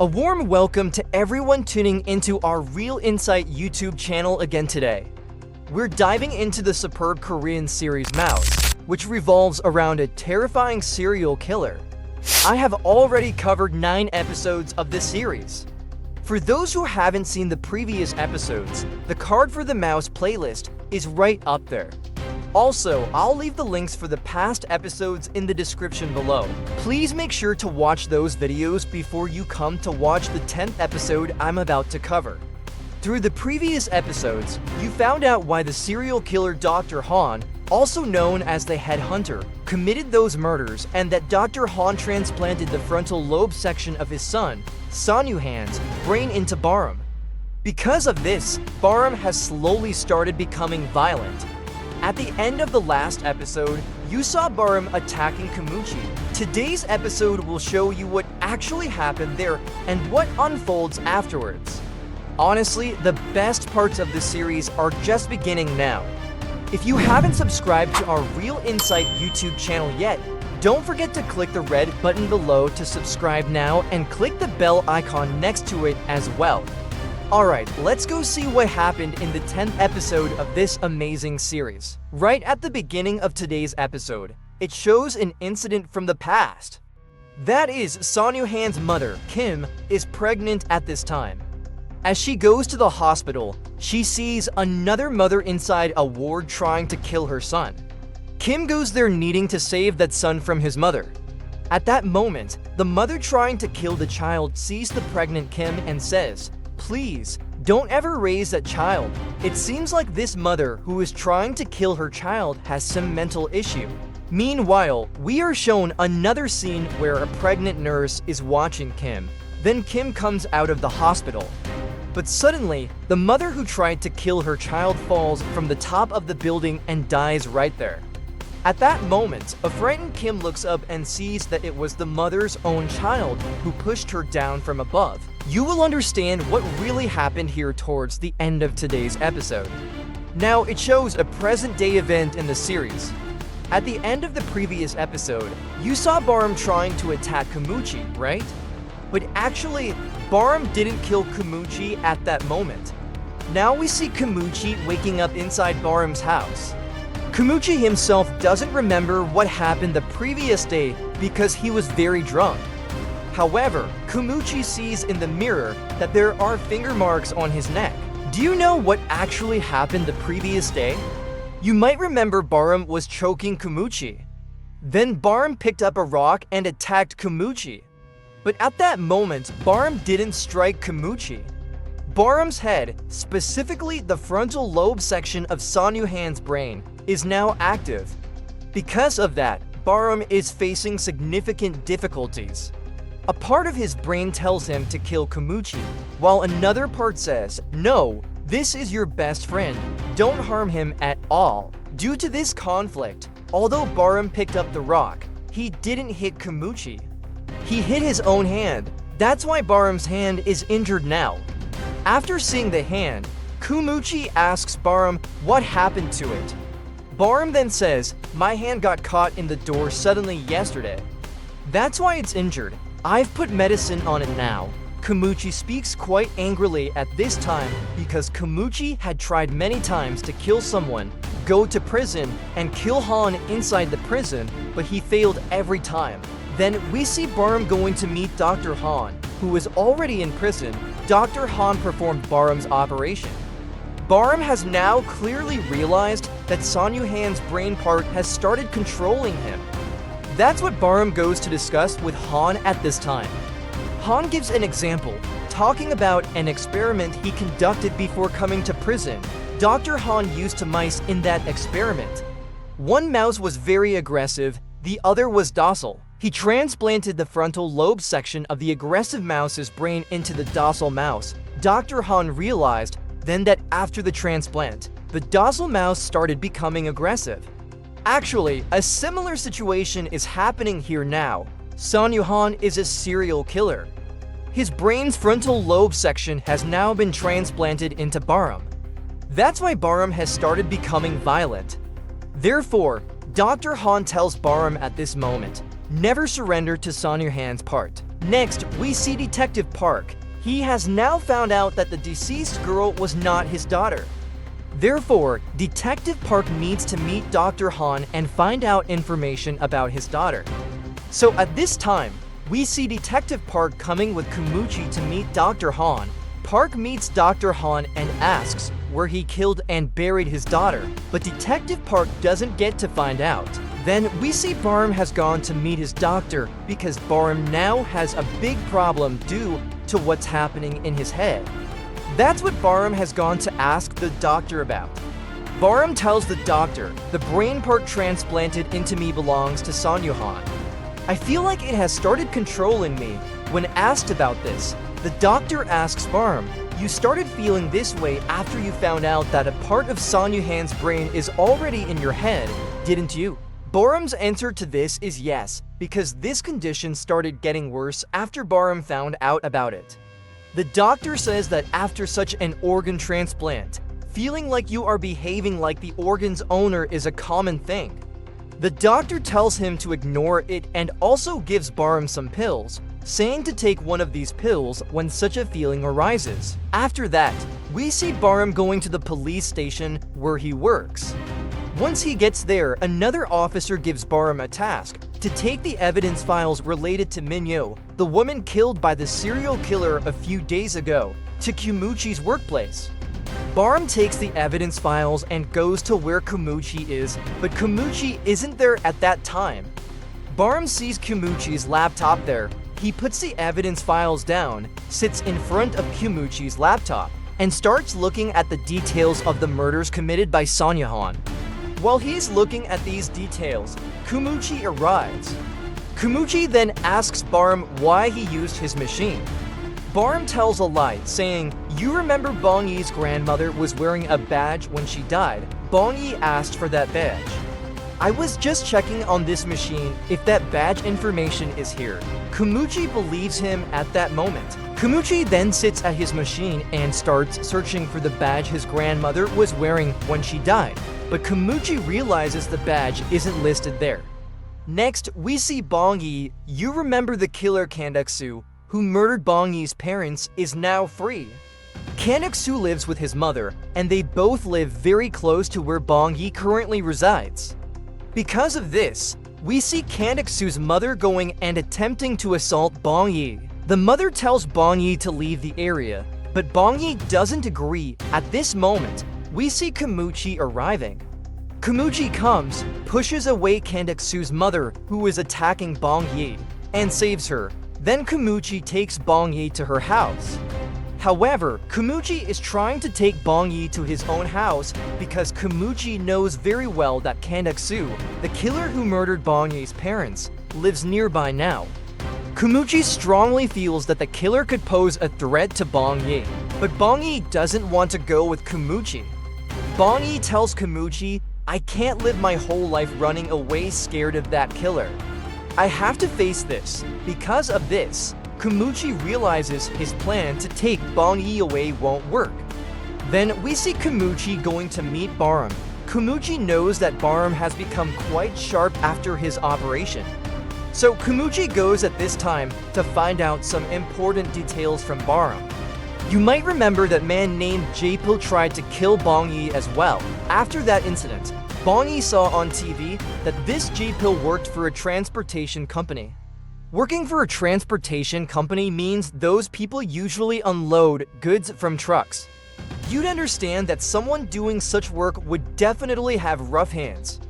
A warm welcome to everyone tuning into our Real Insight YouTube channel again today. We're diving into the superb Korean series Mouse, which revolves around a terrifying serial killer. I have already covered 9 episodes of this series. For those who haven't seen the previous episodes, the card for the Mouse playlist is right up there. Also, I'll leave the links for the past episodes in the description below. Please make sure to watch those videos before you come to watch the 10th episode I'm about to cover. Through the previous episodes, you found out why the serial killer Dr. Han, also known as the Headhunter, committed those murders, and that Dr. Han transplanted the frontal lobe section of his son, Sonyuhan's, brain into Baaram. Because of this, Baaram has slowly started becoming violent. At the end of the last episode, you saw Baaram attacking Kumuchi. Today's episode will show you what actually happened there and what unfolds afterwards. Honestly, the best parts of the series are just beginning now. If you haven't subscribed to our Real Insight YouTube channel yet, don't forget to click the red button below to subscribe now and click the bell icon next to it as well. Alright, let's go see what happened in the 10th episode of this amazing series. Right at the beginning of today's episode, it shows an incident from the past. That is, Sonyuhan's mother, Kim, is pregnant at this time. As she goes to the hospital, she sees another mother inside a ward trying to kill her son. Kim goes there needing to save that son from his mother. At that moment, the mother trying to kill the child sees the pregnant Kim and says, "Please, don't ever raise that child." It seems like this mother who is trying to kill her child has some mental issue. Meanwhile, we are shown another scene where a pregnant nurse is watching Kim. Then Kim comes out of the hospital. But suddenly, the mother who tried to kill her child falls from the top of the building and dies right there. At that moment, a frightened Kim looks up and sees that it was the mother's own child who pushed her down from above. You will understand what really happened here towards the end of today's episode. Now, it shows a present-day event in the series. At the end of the previous episode, you saw Baaram trying to attack Kumuchi, right? But actually, Baaram didn't kill Kumuchi at that moment. Now we see Kumuchi waking up inside Baaram's house. Kumuchi himself doesn't remember what happened the previous day because he was very drunk. However, Kumuchi sees in the mirror that there are finger marks on his neck. Do you know what actually happened the previous day? You might remember Baaram was choking Kumuchi. Then Baaram picked up a rock and attacked Kumuchi. But at that moment, Baaram didn't strike Kumuchi. Baaram's head, specifically the frontal lobe section of Sonyuhan's brain, is now active. Because of that, Baaram is facing significant difficulties. A part of his brain tells him to kill Kumuchi, while another part says, "No, this is your best friend, don't harm him at all." Due to this conflict, although Baaram picked up the rock, he didn't hit Kumuchi. He hit his own hand. That's why Baaram's hand is injured now. After seeing the hand, Kumuchi asks Baaram what happened to it. Baaram then says, "My hand got caught in the door suddenly yesterday. That's why it's injured. I've put medicine on it now." Kumuchi speaks quite angrily at this time because Kumuchi had tried many times to kill someone, go to prison, and kill Han inside the prison, but he failed every time. Then we see Baaram going to meet Dr. Han, who was already in prison. Dr. Han performed Baaram's operation. Baaram has now clearly realized that Sonyuhan's brain part has started controlling him. That's what Baaram goes to discuss with Han at this time. Han gives an example, talking about an experiment he conducted before coming to prison. Dr. Han used to mice in that experiment. One mouse was very aggressive, the other was docile. He transplanted the frontal lobe section of the aggressive mouse's brain into the docile mouse. Dr. Han realized then that after the transplant, the docile mouse started becoming aggressive. Actually, a similar situation is happening here now. Sonyuhan is a serial killer. His brain's frontal lobe section has now been transplanted into Baaram. That's why Baaram has started becoming violent. Therefore, Dr. Han tells Baaram at this moment, never surrender to Sonyuhan's part. Next, we see Detective Park. He has now found out that the deceased girl was not his daughter. Therefore, Detective Park needs to meet Dr. Han and find out information about his daughter. So at this time, we see Detective Park coming with Kumuchi to meet Dr. Han. Park meets Dr. Han and asks where he killed and buried his daughter, but Detective Park doesn't get to find out. Then we see Baaram has gone to meet his doctor because Baaram now has a big problem due to what's happening in his head. That's what Baaram has gone to ask the doctor about. Baaram tells the doctor, the brain part transplanted into me belongs to Sonyuhan. I feel like it has started controlling me. When asked about this, the doctor asks Baaram, you started feeling this way after you found out that a part of Sonyuhan's brain is already in your head, didn't you? Baaram's answer to this is yes, because this condition started getting worse after Baaram found out about it. The doctor says that after such an organ transplant, feeling like you are behaving like the organ's owner is a common thing. The doctor tells him to ignore it and also gives Baaram some pills, saying to take one of these pills when such a feeling arises. After that, we see Baaram going to the police station where he works. Once he gets there, another officer gives Baaram a task to take the evidence files related to Minyo, the woman killed by the serial killer a few days ago, to Kumuchi's workplace. Baaram takes the evidence files and goes to where Kumuchi is, but Kumuchi isn't there at that time. Baaram sees Kumuchi's laptop there. He puts the evidence files down, sits in front of Kumuchi's laptop, and starts looking at the details of the murders committed by Sonyuhan. While he's looking at these details, Kumuchi arrives. Kumuchi then asks Baaram why he used his machine. Baaram tells a lie, saying, you remember Bong Yi's grandmother was wearing a badge when she died. Bong Yi asked for that badge. I was just checking on this machine if that badge information is here. Kumuchi believes him at that moment. Kumuchi then sits at his machine and starts searching for the badge his grandmother was wearing when she died, but Kumuchi realizes the badge isn't listed there. Next, we see Bong Yi. You remember the killer Kanduk-soo, who murdered Bong Yi's parents, is now free. Kanduk-soo lives with his mother, and they both live very close to where Bong Yi currently resides. Because of this, we see Kanduk-soo's mother going and attempting to assault Bong Yi. The mother tells Bong Yi to leave the area, but Bong Yi doesn't agree. At this moment, we see Kumuchi arriving. Kumuchi comes, pushes away Kanduk-soo's mother, who is attacking Bong Yi, and saves her. Then Kumuchi takes Bong Yi to her house. However, Kumuchi is trying to take Bong Yi to his own house because Kumuchi knows very well that Kanduk-soo, the killer who murdered Bong Yi's parents, lives nearby now. Kumuchi strongly feels that the killer could pose a threat to Bong Yi, but Bong Yi doesn't want to go with Kumuchi. Bong Yi tells Kumuchi, I can't live my whole life running away scared of that killer. I have to face this. Because of this, Kumuchi realizes his plan to take Bong Yi away won't work. Then we see Kumuchi going to meet Baaram. Kumuchi knows that Baaram has become quite sharp after his operation. So Kumuchi goes at this time to find out some important details from Baaram. You might remember that man named Jaepil tried to kill Bong Yi as well. After that incident, Bong Yi saw on TV that this Jaepil worked for a transportation company. Working for a transportation company means those people usually unload goods from trucks. You'd understand that someone doing such work would definitely have rough hands.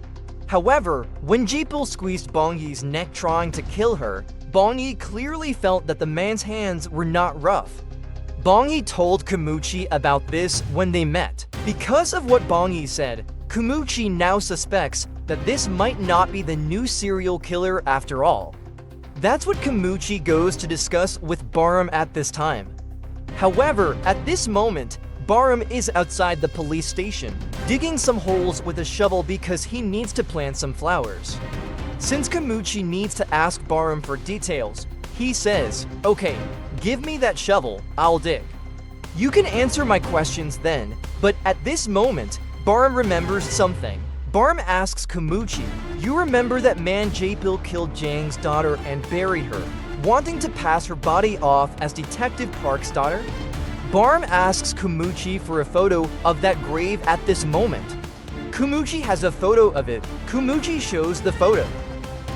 However, when Jaepil squeezed Bong Yi's neck trying to kill her, Bong Yi clearly felt that the man's hands were not rough. Bong Yi told Kumuchi about this when they met. Because of what Bong Yi said, Kumuchi now suspects that this might not be the new serial killer after all. That's what Kumuchi goes to discuss with Baaram at this time. However, at this moment, Baaram is outside the police station, digging some holes with a shovel because he needs to plant some flowers. Since Kumuchi needs to ask Baaram for details, he says, okay, give me that shovel, I'll dig. You can answer my questions then, but at this moment, Baaram remembers something. Baaram asks Kumuchi, you remember that man Jaepil killed Jang's daughter and buried her. wanting to pass her body off as Detective Park's daughter? Baaram asks Kumuchi for a photo of that grave at this moment. Kumuchi has a photo of it. Kumuchi shows the photo.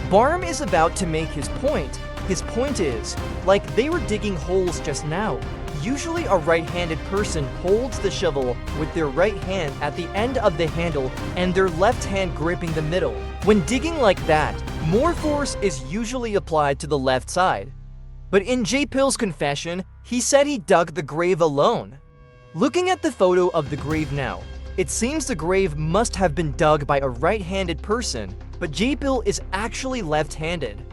Baaram is about to make his point. His point is, like they were digging holes just now. Usually a right-handed person holds the shovel with their right hand at the end of the handle and their left hand gripping the middle. When digging like that, more force is usually applied to the left side. But in Jae-pill's confession, he said he dug the grave alone. Looking at the photo of the grave now, it seems the grave must have been dug by a right-handed person, but Jae-pill is actually left-handed.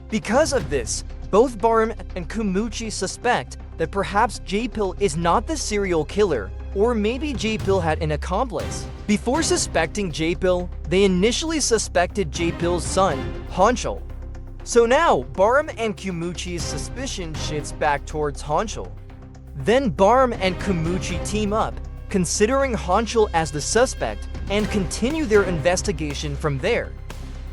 Because of this, both Baaram and Kumuchi suspect that perhaps Jae-pill is not the serial killer, or maybe Jae-pill had an accomplice. Before suspecting Jae-pill, they initially suspected Jae-pill's son, Honchul. So now, Baaram and Kumuchi's suspicion shifts back towards Honchul. Then Baaram and Kumuchi team up, considering Honchul as the suspect, and continue their investigation from there.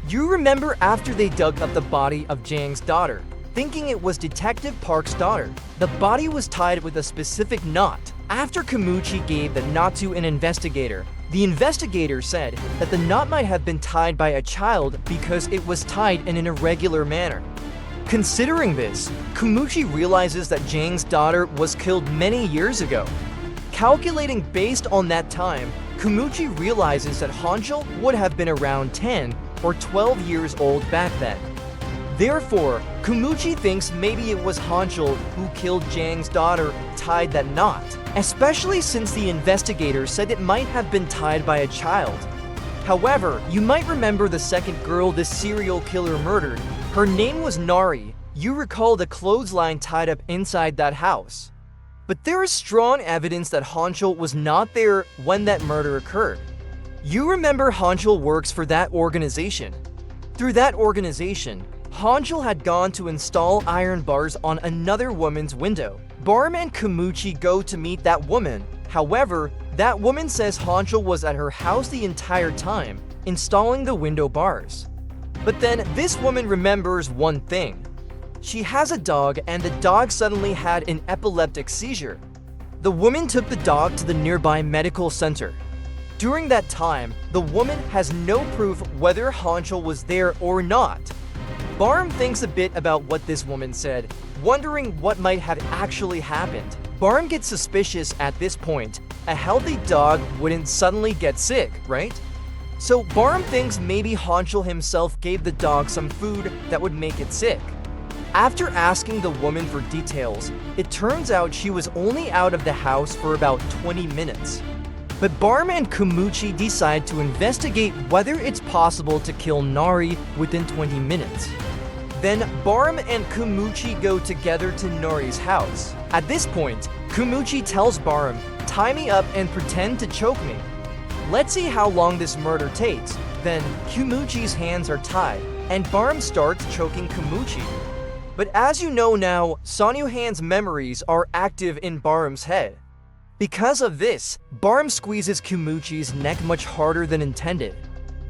You remember after they dug up the body of Jang's daughter, thinking it was Detective Park's daughter, the body was tied with a specific knot. After Kumuchi gave the knot to an investigator, the investigator said that the knot might have been tied by a child because it was tied in an irregular manner. Considering this, Kumuchi realizes that Jang's daughter was killed many years ago. Calculating based on that time, Kumuchi realizes that Honchul would have been around 10 or 12 years old back then. Therefore, Kumuchi thinks maybe it was Honchul who killed Jang's daughter, tied that knot, especially since the investigator said it might have been tied by a child. However, you might remember the second girl this serial killer murdered. Her name was Nari. You recall the clothesline tied up inside that house. But there is strong evidence that Honchul was not there when that murder occurred. You remember Honchul works for that organization. Through that organization, Honchul had gone to install iron bars on another woman's window. Baaram and Kumuchi go to meet that woman. However, that woman says Honchul was at her house the entire time, installing the window bars. But then this woman remembers one thing. She has a dog and the dog suddenly had an epileptic seizure. The woman took the dog to the nearby medical center. During that time, the woman has no proof whether Honchul was there or not. Baaram thinks a bit about what this woman said, wondering what might have actually happened. Baaram gets suspicious at this point. A healthy dog wouldn't suddenly get sick, right? So Baaram thinks maybe Honchul himself gave the dog some food that would make it sick. After asking the woman for details, it turns out she was only out of the house for about 20 minutes. But Baaram and Kumuchi decide to investigate whether it's possible to kill Nari within 20 minutes. Then Baaram and Kumuchi go together to Nari's house. At this point, Kumuchi tells Baaram, "Tie me up and pretend to choke me." Let's see how long this murder takes. Then Kumuchi's hands are tied, and Baaram starts choking Kumuchi. But as you know now, Sonyuhan's memories are active in Baaram's head. Because of this, Baaram squeezes Kumuchi's neck much harder than intended.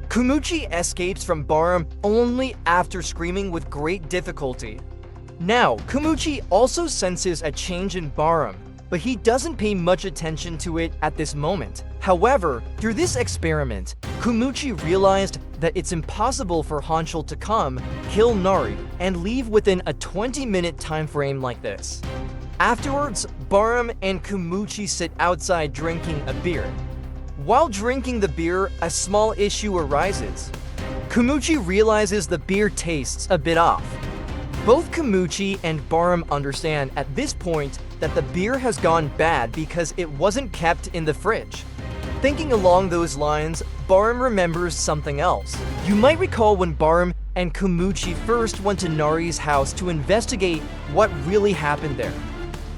Kumuchi escapes from Baaram only after screaming with great difficulty. Now, Kumuchi also senses a change in Baaram, but he doesn't pay much attention to it at this moment. However, through this experiment, Kumuchi realized that it's impossible for Honchul to come, kill Nari, and leave within a 20-minute time frame like this. Afterwards, Baaram and Kumuchi sit outside drinking a beer. While drinking the beer, a small issue arises. Kumuchi realizes the beer tastes a bit off. Both Kumuchi and Baaram understand at this point that the beer has gone bad because it wasn't kept in the fridge. Thinking along those lines, Baaram remembers something else. You might recall when Baaram and Kumuchi first went to Nari's house to investigate what really happened there.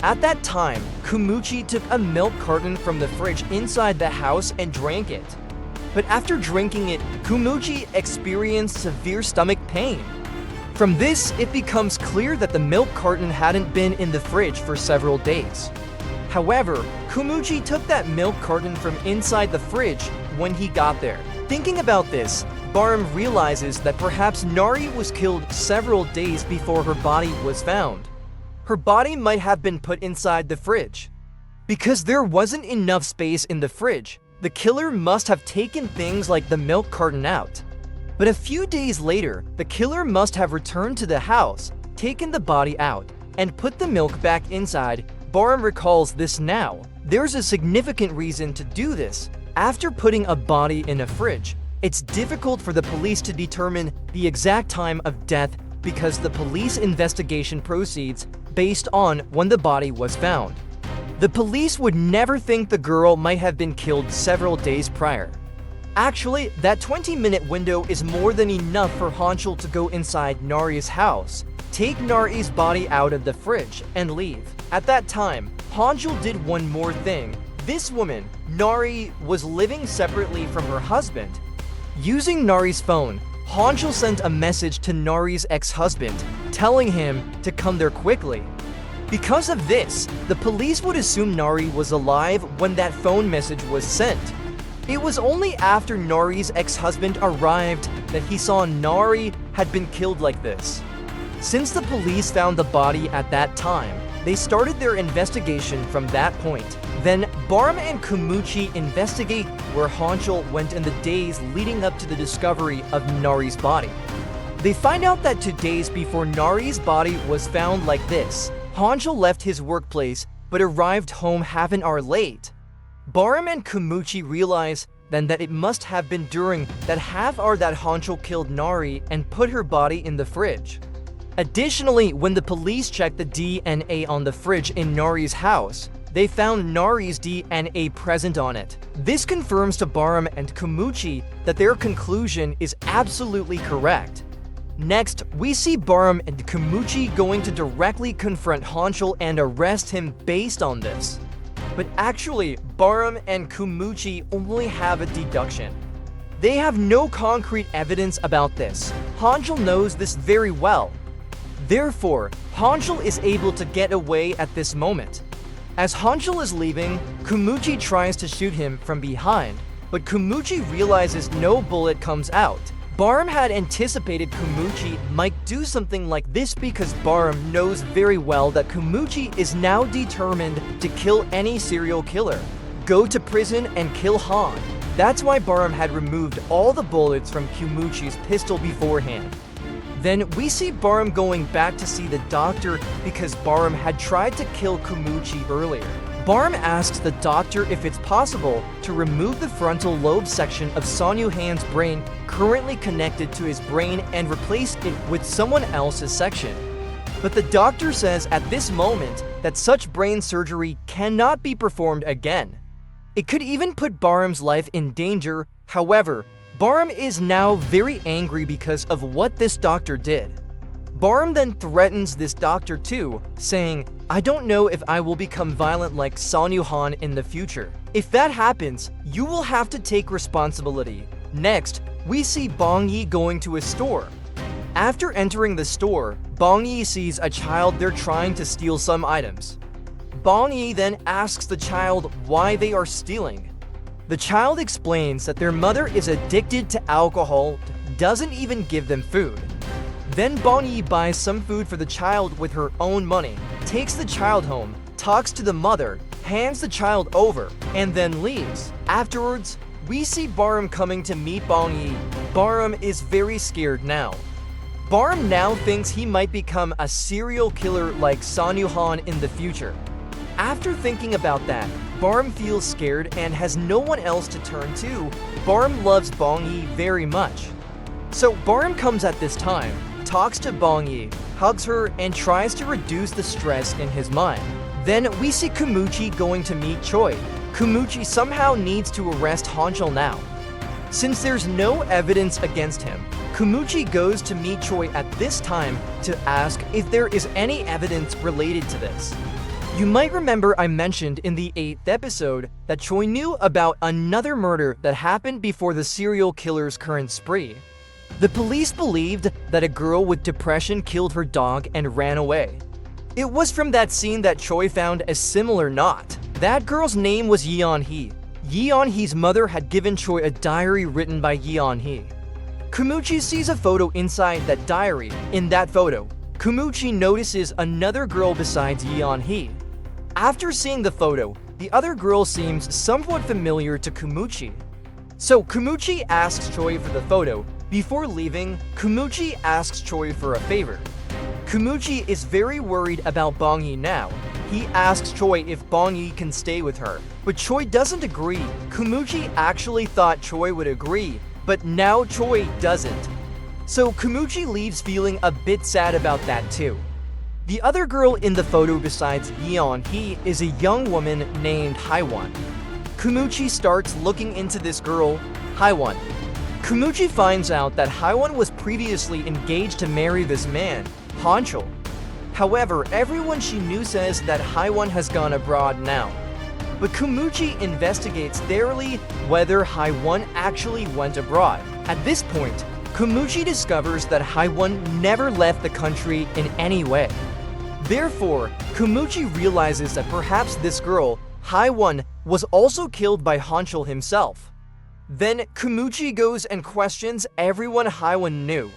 At that time, Kumuchi took a milk carton from the fridge inside the house and drank it. But after drinking it, Kumuchi experienced severe stomach pain. From this, it becomes clear that the milk carton hadn't been in the fridge for several days. However, Kumuchi took that milk carton from inside the fridge when he got there. Thinking about this, Baaram realizes that perhaps Nari was killed several days before her body was found. Her body might have been put inside the fridge. Because there wasn't enough space in the fridge, the killer must have taken things like the milk carton out. But a few days later, the killer must have returned to the house, taken the body out, and put the milk back inside. Baaram recalls this now. There's a significant reason to do this. After putting a body in a fridge, it's difficult for the police to determine the exact time of death because the police investigation proceeds based on when the body was found. The police would never think the girl might have been killed several days prior. Actually, that 20-minute window is more than enough for Honchul to go inside Nari's house, take Nari's body out of the fridge, and leave. At that time, Honchul did one more thing. This woman, Nari, was living separately from her husband. Using Nari's phone, Honchul sent a message to Nari's ex-husband, telling him to come there quickly. Because of this, the police would assume Nari was alive when that phone message was sent. It was only after Nari's ex-husband arrived that he saw Nari had been killed like this. Since the police found the body at that time, they started their investigation from that point. Then Baaram and Kumuchi investigate where Honchul went in the days leading up to the discovery of Nari's body. They find out that 2 days before Nari's body was found like this, Honchul left his workplace but arrived home half an hour late. Baaram and Kumuchi realize then that it must have been during that half hour that Honchul killed Nari and put her body in the fridge. Additionally, when the police checked the DNA on the fridge in Nari's house, they found Nari's DNA present on it. This confirms to Baaram and Kumuchi that their conclusion is absolutely correct. Next, we see Baaram and Kumuchi going to directly confront Honchul and arrest him based on this. But actually, Baaram and Kumuchi only have a deduction. They have no concrete evidence about this. Honchul knows this very well. Therefore, Honchul is able to get away at this moment. As Honchul is leaving, Kumuchi tries to shoot him from behind, but Kumuchi realizes no bullet comes out. Baaram had anticipated Kumuchi might do something like this because Baaram knows very well that Kumuchi is now determined to kill any serial killer, go to prison and kill Han. That's why Baaram had removed all the bullets from Kumuchi's pistol beforehand. Then we see Baaram going back to see the doctor because Baaram had tried to kill Kumuchi earlier. Baaram asks the doctor if it's possible to remove the frontal lobe section of Sonyuhan's brain currently connected to his brain and replace it with someone else's section. But the doctor says at this moment that such brain surgery cannot be performed again. It could even put Baaram's life in danger. However, Baaram is now very angry because of what this doctor did. Baaram then threatens this doctor too, saying, "I don't know if I will become violent like Sonyuhan in the future. If that happens, you will have to take responsibility." Next, we see Bong Yi going to a store. After entering the store, Bong Yi sees a child there trying to steal some items. Bong Yi then asks the child why they are stealing. The child explains that their mother is addicted to alcohol, doesn't even give them food. Then Bong Yi buys some food for the child with her own money, takes the child home, talks to the mother, hands the child over, and then leaves. Afterwards, we see Baaram coming to meet Bong Yi. Baaram is very scared now. Baaram now thinks he might become a serial killer like Sonyuhan in the future. After thinking about that, Baaram feels scared and has no one else to turn to. Baaram loves Bong Yi very much. So Baaram comes at this time, talks to Bong Yi, hugs her, and tries to reduce the stress in his mind. Then we see Kumuchi going to meet Choi. Kumuchi somehow needs to arrest Honchul now. Since there's no evidence against him, Kumuchi goes to meet Choi at this time to ask if there is any evidence related to this. You might remember I mentioned in the 8th episode that Choi knew about another murder that happened before the serial killer's current spree. The police believed that a girl with depression killed her dog and ran away. It was from that scene that Choi found a similar knot. That girl's name was Yeon-hee. Yeon-hee's mother had given Choi a diary written by Yeon-hee. Kumuchi sees a photo inside that diary. In that photo, Kumuchi notices another girl besides Yeon-hee. After seeing the photo, the other girl seems somewhat familiar to Kumuchi. So Kumuchi asks Choi for the photo. Before leaving, Kumuchi asks Choi for a favor. Kumuchi is very worried about Bong-yi now. He asks Choi if Bong-yi can stay with her, but Choi doesn't agree. Kumuchi actually thought Choi would agree, but now Choi doesn't. So Kumuchi leaves feeling a bit sad about that too. The other girl in the photo besides Yeon-hee is a young woman named Haewon. Kumuchi starts looking into this girl, Haewon. Kumuchi finds out that Haewon was previously engaged to marry this man, Honchul. However, everyone she knew says that Haewon has gone abroad now. But Kumuchi investigates thoroughly whether Haewon actually went abroad. At this point, Kumuchi discovers that Haewon never left the country in any way. Therefore, Kumuchi realizes that perhaps this girl, Haewon, was also killed by Honchul himself. Then Kumuchi goes and questions everyone Haewon knew.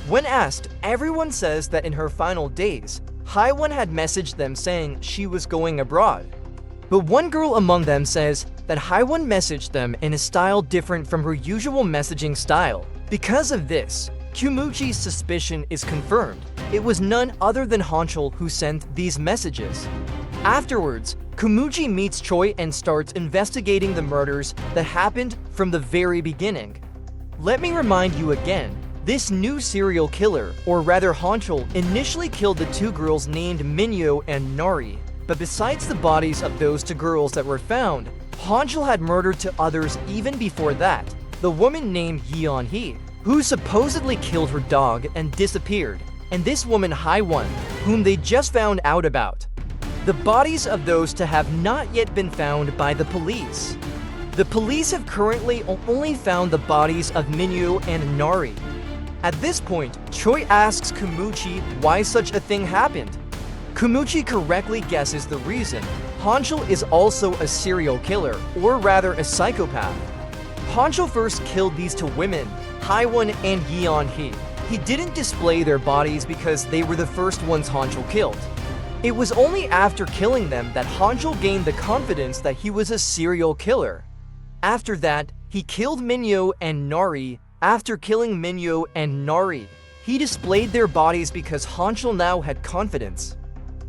When asked, everyone says that in her final days, Haewon had messaged them saying she was going abroad. But one girl among them says that Haewon messaged them in a style different from her usual messaging style. Because of this, Kumuchi's suspicion is confirmed. It was none other than Honchul who sent these messages. Afterwards, Kumuchi meets Choi and starts investigating the murders that happened from the very beginning. Let me remind you again, this new serial killer, or rather Honchul, initially killed the two girls named Minyo and Nari. But besides the bodies of those two girls that were found, Honchul had murdered two others even before that. The woman named Yeon-hee, who supposedly killed her dog and disappeared, and this woman Haewon, whom they just found out about. The bodies of those two have not yet been found by the police. The police have currently only found the bodies of Minyo and Nari. At this point, Choi asks Kumuchi why such a thing happened. Kumuchi correctly guesses the reason. Honchul is also a serial killer, or rather a psychopath. Honchul first killed these two women, Haewon and Yeon-hee. He didn't display their bodies because they were the first ones Honchul killed. It was only after killing them that Honchul gained the confidence that he was a serial killer. After that, he killed Minyo and Nari. After killing Minyo and Nari, he displayed their bodies because Honchul now had confidence.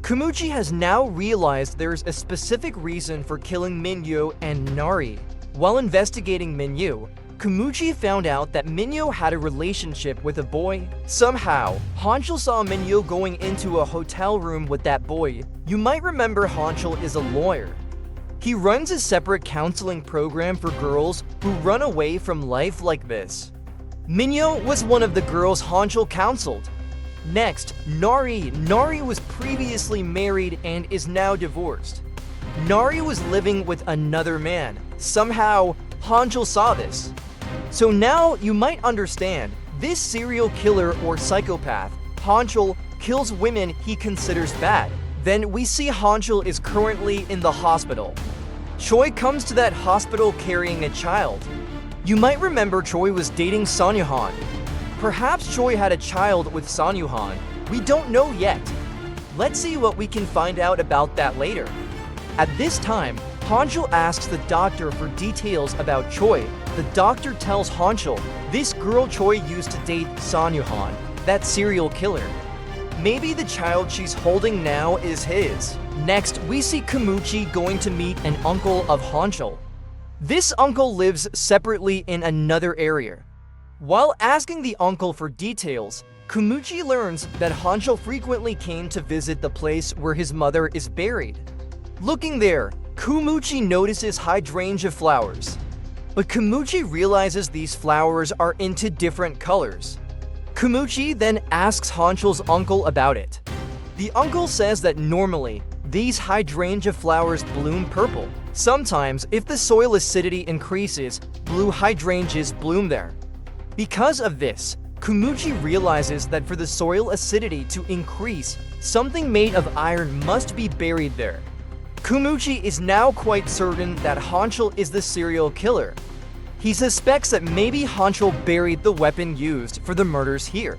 Kumuchi has now realized there's a specific reason for killing Minyo and Nari. While investigating Minyo, Kumuchi found out that Minyo had a relationship with a boy. Somehow, Honchul saw Minyo going into a hotel room with that boy. You might remember Honchul is a lawyer. He runs a separate counseling program for girls who run away from life like this. Minyo was one of the girls Honchul counseled. Next, Nari. Nari was previously married and is now divorced. Nari was living with another man. Somehow, Honchul saw this. So now you might understand, this serial killer or psychopath, Honchul, kills women he considers bad. Then we see Honchul is currently in the hospital. Choi comes to that hospital carrying a child. You might remember Choi was dating Son Yoo-han. Perhaps Choi had a child with Son Yoo-han. We don't know yet. Let's see what we can find out about that later. At this time, Honchul asks the doctor for details about Choi. The doctor tells Honchul this girl Choi used to date Son Yoo-han, that serial killer. Maybe the child she's holding now is his. Next, we see Kumuchi going to meet an uncle of Honchul. This uncle lives separately in another area. While asking the uncle for details, Kumuchi learns that Honchul frequently came to visit the place where his mother is buried. Looking there, Kumuchi notices hydrangea flowers. But Kumuchi realizes these flowers are into different colors. Kumuchi then asks Honchul's uncle about it. The uncle says that normally, these hydrangea flowers bloom purple. Sometimes, if the soil acidity increases, blue hydrangeas bloom there. Because of this, Kumuchi realizes that for the soil acidity to increase, something made of iron must be buried there. Kumuchi is now quite certain that Honchul is the serial killer. He suspects that maybe Honchul buried the weapon used for the murders here.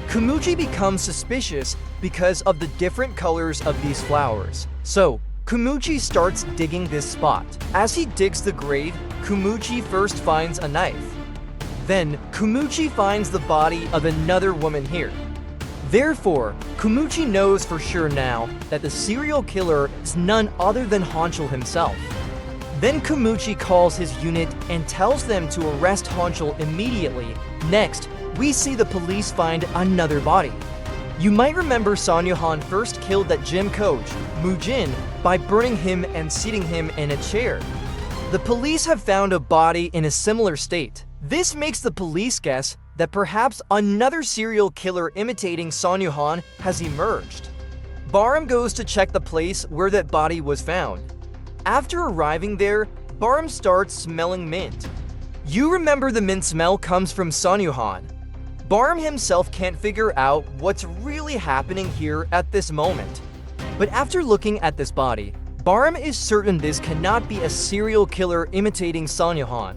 Kumuchi becomes suspicious because of the different colors of these flowers. So, Kumuchi starts digging this spot. As he digs the grave, Kumuchi first finds a knife. Then, Kumuchi finds the body of another woman here. Therefore, Kumuchi knows for sure now that the serial killer is none other than Honchul himself. Then Kumuchi calls his unit and tells them to arrest Honchul immediately. Next, we see the police find another body. You might remember Son Yuhan first killed that gym coach, Mu Jin, by burning him and seating him in a chair. The police have found a body in a similar state. This makes the police guess that perhaps another serial killer imitating Son Yuhan has emerged. Baaram goes to check the place where that body was found. After arriving there, Baaram starts smelling mint. You remember the mint smell comes from Son Yuhan. Baaram himself can't figure out what's really happening here at this moment. But after looking at this body, Baaram is certain this cannot be a serial killer imitating Son Yuhan.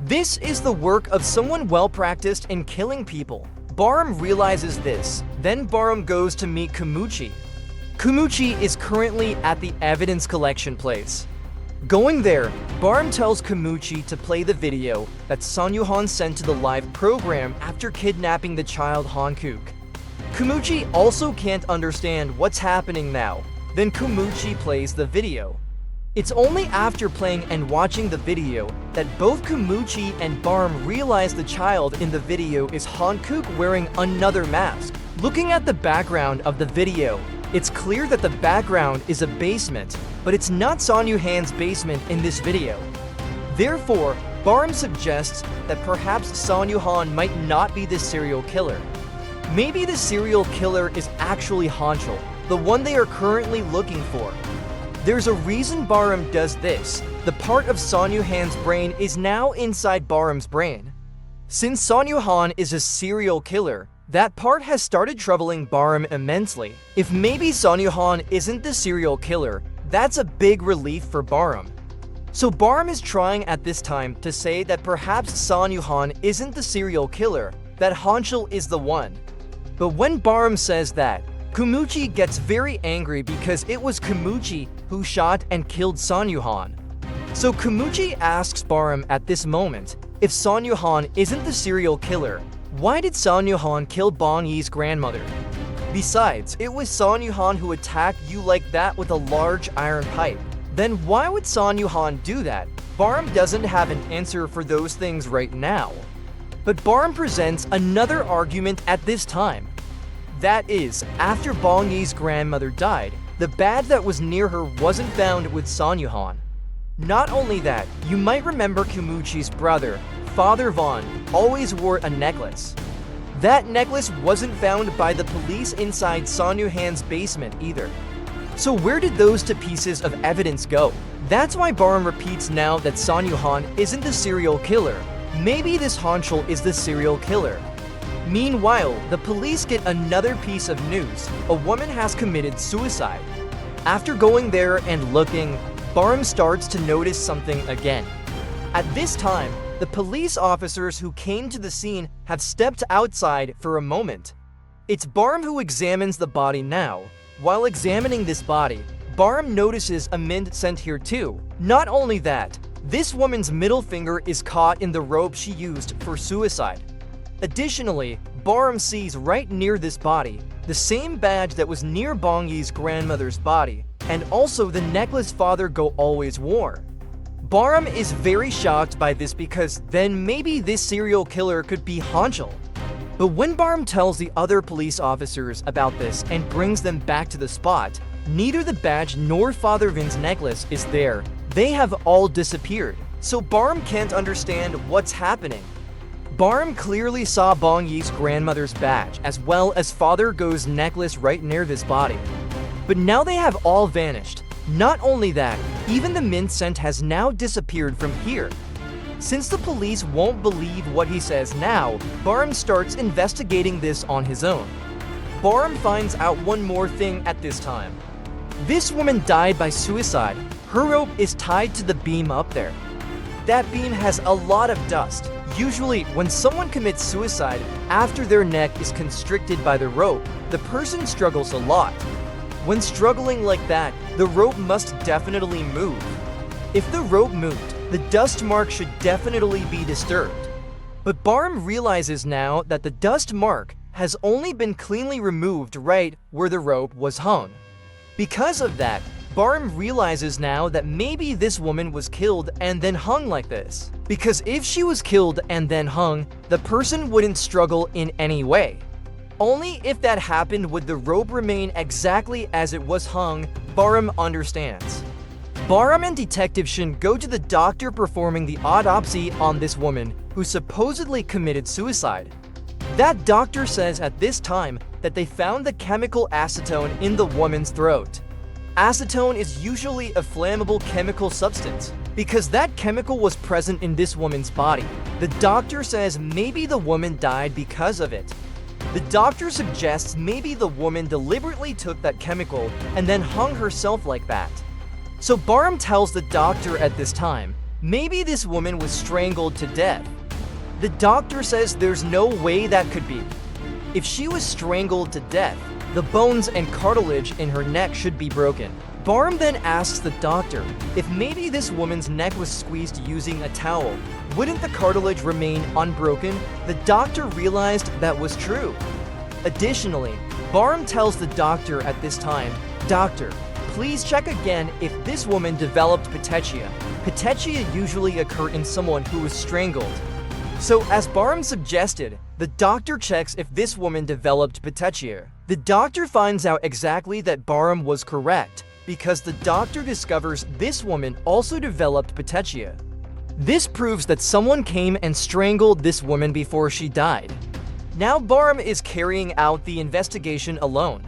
This is the work of someone well-practiced in killing people. Baaram realizes this. Then Baaram goes to meet Kumuchi. Kumuchi is currently at the evidence collection place. Going there, Baaram tells Kumuchi to play the video that Son Yuhan sent to the live program after kidnapping the child Honchul. Kumuchi also can't understand what's happening now. Then Kumuchi plays the video. It's only after playing and watching the video that both Kumuchi and Baaram realize the child in the video is Honchul wearing another mask. Looking at the background of the video, it's clear that the background is a basement, but it's not Son Yuhan's basement in this video. Therefore, Baaram suggests that perhaps Son Yuhan might not be the serial killer. Maybe the serial killer is actually Honchul, the one they are currently looking for. There's a reason Baaram does this. The part of Son Yuhan's brain is now inside Baaram's brain. Since Son Yuhan is a serial killer, that part has started troubling Baaram immensely. If maybe Son Yuhan isn't the serial killer, that's a big relief for Baaram. So Baaram is trying at this time to say that perhaps Son Yuhan isn't the serial killer, that Honchul is the one. But when Baaram says that, Kumuchi gets very angry because it was Kumuchi who shot and killed Son Yuhan. So Kumuchi asks Baaram at this moment, if Son Yuhan isn't the serial killer, why did Son Yuhan kill Bong Yi's grandmother? Besides, it was Son Yuhan who attacked you like that with a large iron pipe. Then why would Son Yuhan do that? Baaram doesn't have an answer for those things right now. But Baaram presents another argument at this time. That is, after Bong Yi's grandmother died, the badge that was near her wasn't found with Son Yuhan. Not only that, you might remember Kumuchi's brother, Father Vaughn, always wore a necklace. That necklace wasn't found by the police inside Son Yuhan's basement either. So where did those two pieces of evidence go? That's why Baaram repeats now that Son Yuhan isn't the serial killer. Maybe this Honchul is the serial killer. Meanwhile, the police get another piece of news. A woman has committed suicide. After going there and looking, Baaram starts to notice something again. At this time, the police officers who came to the scene have stepped outside for a moment. It's Baaram who examines the body now. While examining this body, Baaram notices a mint scent here too. Not only that, this woman's middle finger is caught in the rope she used for suicide. Additionally, Baaram sees right near this body the same badge that was near Bong Yi's grandmother's body, and also the necklace Father Go always wore. Baaram is very shocked by this because then maybe this serial killer could be Honchul. But when Baaram tells the other police officers about this and brings them back to the spot, neither the badge nor Father Vin's necklace is there. They have all disappeared. So Baaram can't understand what's happening. Baaram clearly saw Bong Yi's grandmother's badge as well as Father Go's necklace right near this body. But now they have all vanished. Not only that, even the mint scent has now disappeared from here. Since the police won't believe what he says now, Baaram starts investigating this on his own. Baaram finds out one more thing at this time. This woman died by suicide. Her rope is tied to the beam up there. that beam has a lot of dust. Usually, when someone commits suicide after their neck is constricted by the rope, the person struggles a lot. When struggling like that, the rope must definitely move. If the rope moved, the dust mark should definitely be disturbed. But Baaram realizes now that the dust mark has only been cleanly removed right where the rope was hung. Because of that, Baaram realizes now that maybe this woman was killed and then hung like this. Because if she was killed and then hung, the person wouldn't struggle in any way. Only if that happened would the rope remain exactly as it was hung. Baaram understands. Baaram and Detective Shin go to the doctor performing the autopsy on this woman who supposedly committed suicide. That doctor says at this time that they found the chemical acetone in the woman's throat. Acetone is usually a flammable chemical substance. Because that chemical was present in this woman's body, the doctor says maybe the woman died because of it. The doctor suggests maybe the woman deliberately took that chemical and then hung herself like that. So Baaram tells the doctor at this time, maybe this woman was strangled to death. The doctor says there's no way that could be. If she was strangled to death, the bones and cartilage in her neck should be broken. Baaram then asks the doctor if maybe this woman's neck was squeezed using a towel. Wouldn't the cartilage remain unbroken? The doctor realized that was true. Additionally, Baaram tells the doctor at this time, "Doctor, please check again if this woman developed petechia. Petechia usually occur in someone who was strangled." So as Baaram suggested, the doctor checks if this woman developed petechia. The doctor finds out exactly that Baaram was correct, because the doctor discovers this woman also developed petechia. This proves that someone came and strangled this woman before she died. Now Baaram is carrying out the investigation alone.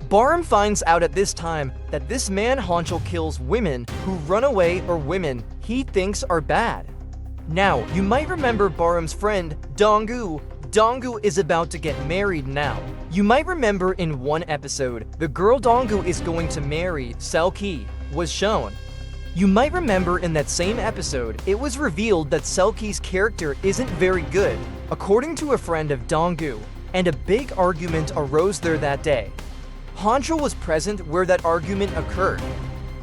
Baaram finds out at this time that this man Honchul kills women who run away or women he thinks are bad. Now, you might remember Baaram's friend, Donggu. Donggu is about to get married now. You might remember in one episode, the girl Donggu is going to marry, Selkie, was shown. You might remember in that same episode, it was revealed that Selkie's character isn't very good, according to a friend of Donggu, and a big argument arose there that day. Honchul was present where that argument occurred.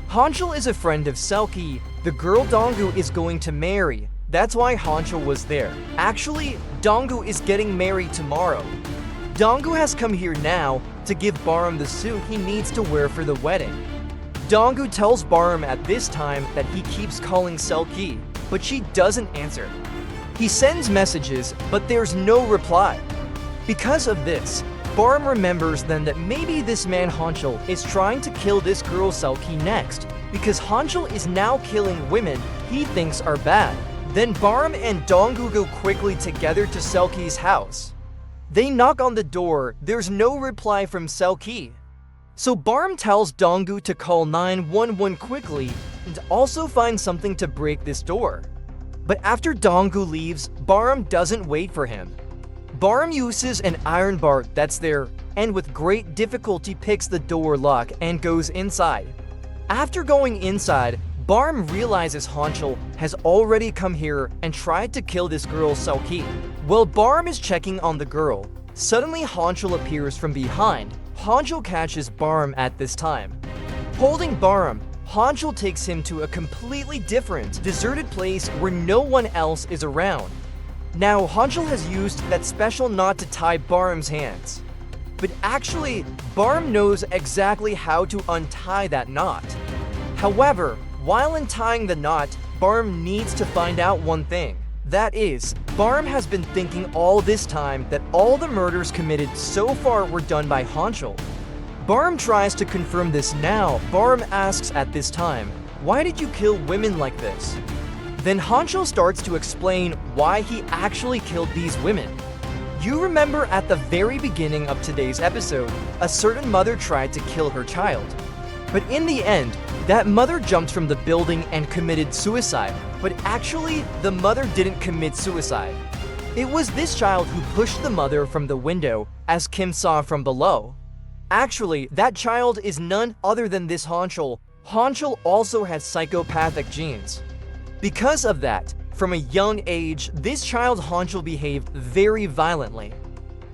Honchul is a friend of Selkie, the girl Donggu is going to marry. That's why Honchul was there. Actually, Donggu is getting married tomorrow. Donggu has come here now to give Baaram the suit he needs to wear for the wedding. Donggu tells Baaram at this time that he keeps calling Selkie, but she doesn't answer. He sends messages, but there's no reply. Because of this, Baaram remembers then that maybe this man Honchul is trying to kill this girl Selkie next, because Honchul is now killing women he thinks are bad. Then Baaram and Donggu go quickly together to Selkie's house. They knock on the door, there's no reply from Selkie. So Baaram tells Donggu to call 911 quickly and also find something to break this door. But after Donggu leaves, Baaram doesn't wait for him. Baaram uses an iron bar that's there and with great difficulty picks the door lock and goes inside. After going inside, Baaram realizes Honchul has already come here and tried to kill this girl Selkie. While Baaram is checking on the girl, suddenly Honchul appears from behind. Honchul catches Baaram at this time. Holding Baaram, Honchul takes him to a completely different, deserted place where no one else is around. Now Honchul has used that special knot to tie Baaram's hands. But actually, Baaram knows exactly how to untie that knot. However, while untying the knot, Baaram needs to find out one thing. That is, Baaram has been thinking all this time that all the murders committed so far were done by Honchul. Baaram tries to confirm this now. Baaram asks at this time, "Why did you kill women like this?" Then Honchul starts to explain why he actually killed these women. You remember at the very beginning of today's episode, a certain mother tried to kill her child. But in the end, that mother jumped from the building and committed suicide. But actually, the mother didn't commit suicide. It was this child who pushed the mother from the window, as Kim saw from below. Actually, that child is none other than this Honchul. Honchul also has psychopathic genes. Because of that, from a young age, this child Honchul behaved very violently.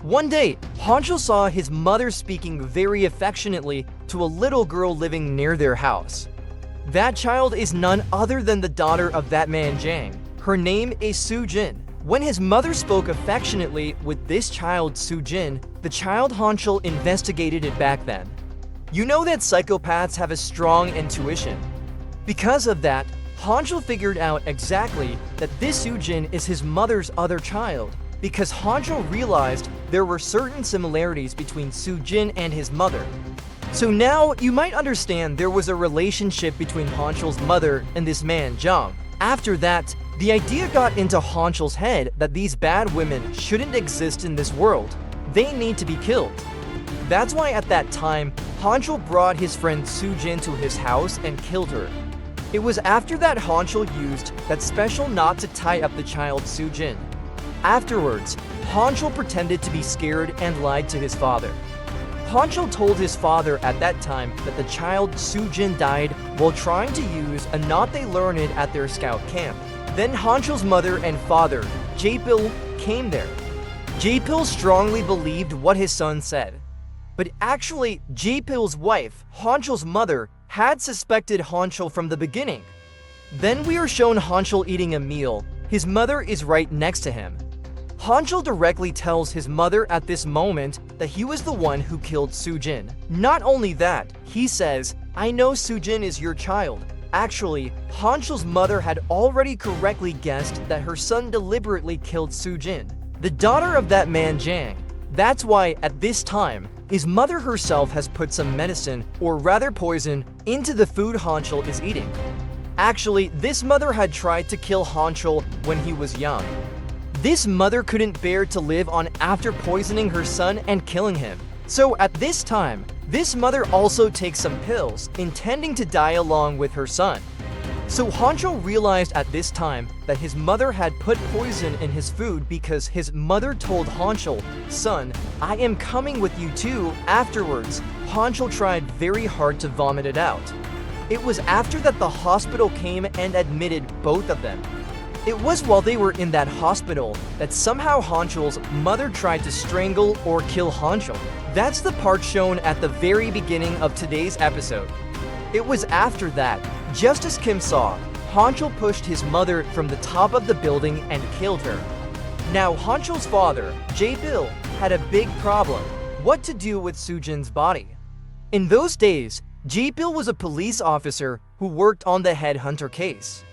One day, Honchul saw his mother speaking very affectionately to a little girl living near their house. That child is none other than the daughter of that man Jang. Her name is Soo-jin. When his mother spoke affectionately with this child Soo-jin, the child Honchul investigated it back then. You know that psychopaths have a strong intuition. Because of that, Honchul figured out exactly that this Soo-jin is his mother's other child, because Honchul realized there were certain similarities between Soo-jin and his mother. So now you might understand there was a relationship between Honchul's mother and this man Jang. After that, the idea got into Honchul's head that these bad women shouldn't exist in this world. They need to be killed. That's why at that time, Honchul brought his friend Soo-jin to his house and killed her. It was after that Honchul used that special knot to tie up the child Soo-jin. Afterwards, Honchul pretended to be scared and lied to his father. Honchul told his father at that time that the child Soo-jin died while trying to use a knot they learned at their scout camp. Then Honchul's mother and father, Jae-pil, came there. Jae-pil strongly believed what his son said. But actually, Jae-pil's wife, Honchul's mother, had suspected Honchul from the beginning. Then we are shown Honchul eating a meal. His mother is right next to him. Honchul directly tells his mother at this moment that he was the one who killed Soo-jin. Not only that, he says, "I know Soo-jin is your child." Actually, Honchul's mother had already correctly guessed that her son deliberately killed Soo-jin, the daughter of that man Jang. That's why, at this time, his mother herself has put some medicine, or rather poison, into the food Honchul is eating. Actually, this mother had tried to kill Honchul when he was young. This mother couldn't bear to live on after poisoning her son and killing him. So at this time, this mother also takes some pills, intending to die along with her son. So Honchul realized at this time that his mother had put poison in his food because his mother told Honchul, "Son, I am coming with you too." Afterwards, Honchul tried very hard to vomit it out. It was after that the hospital came and admitted both of them. It was while they were in that hospital that somehow Honchul's mother tried to strangle or kill Honchul. That's the part shown at the very beginning of today's episode. It was after that, just as Kim saw, Honchul pushed his mother from the top of the building and killed her. Now Honchul's father, Jae-pil, had a big problem: what to do with Soo-jin's body. In those days, Jae-pil was a police officer who worked on the headhunter case.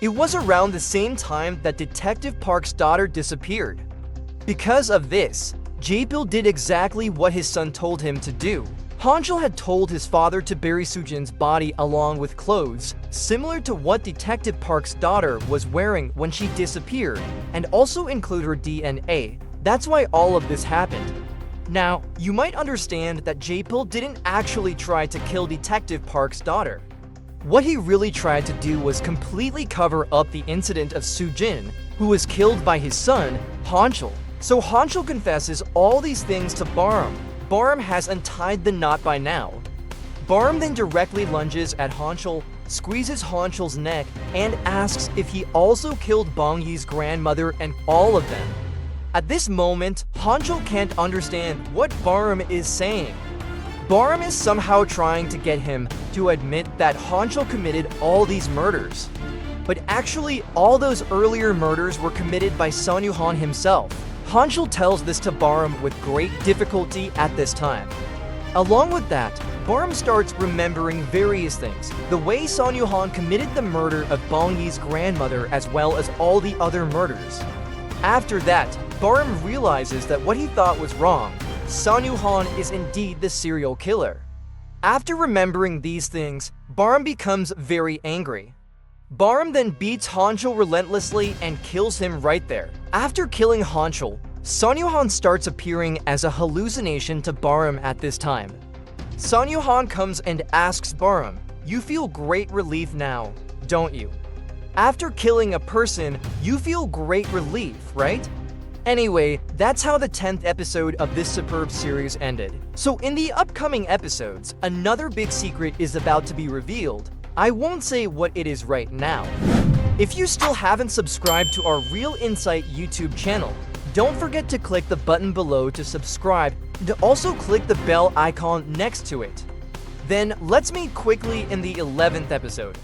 It was around the same time that Detective Park's daughter disappeared. Because of this, Jae-pil did exactly what his son told him to do. Honchul had told his father to bury Soo-jin's body along with clothes, similar to what Detective Park's daughter was wearing when she disappeared, and also include her DNA. That's why all of this happened. Now, you might understand that Jae-pil didn't actually try to kill Detective Park's daughter. What he really tried to do was completely cover up the incident of Soo-jin, who was killed by his son, Honchul. So Honchul confesses all these things to Baaram. Baaram has untied the knot by now. Baaram then directly lunges at Honchul, squeezes Honchul's neck, and asks if he also killed Bong Yi's grandmother and all of them. At this moment, Honchul can't understand what Baaram is saying. Baaram is somehow trying to get him to admit that Honchul committed all these murders. But actually, all those earlier murders were committed by Son Yu-han himself. Honchul tells this to Baaram with great difficulty at this time. Along with that, Baaram starts remembering various things. The way Son Yu-han committed the murder of Bong Yi's grandmother as well as all the other murders. After that, Baaram realizes that what he thought was wrong. Son Yu-han is indeed the serial killer. After remembering these things, Baaram becomes very angry. Baaram then beats Honchul relentlessly and kills him right there. After killing Honchul, Son Yu-han starts appearing as a hallucination to Baaram at this time. Son Yu-han comes and asks Baaram, "You feel great relief now, don't you? After killing a person, you feel great relief, right?" Anyway, that's how the 10th episode of this superb series ended. So in the upcoming episodes, another big secret is about to be revealed. I won't say what it is right now. If you still haven't subscribed to our Real Insight YouTube channel, don't forget to click the button below to subscribe and also click the bell icon next to it. Then let's meet quickly in the 11th episode.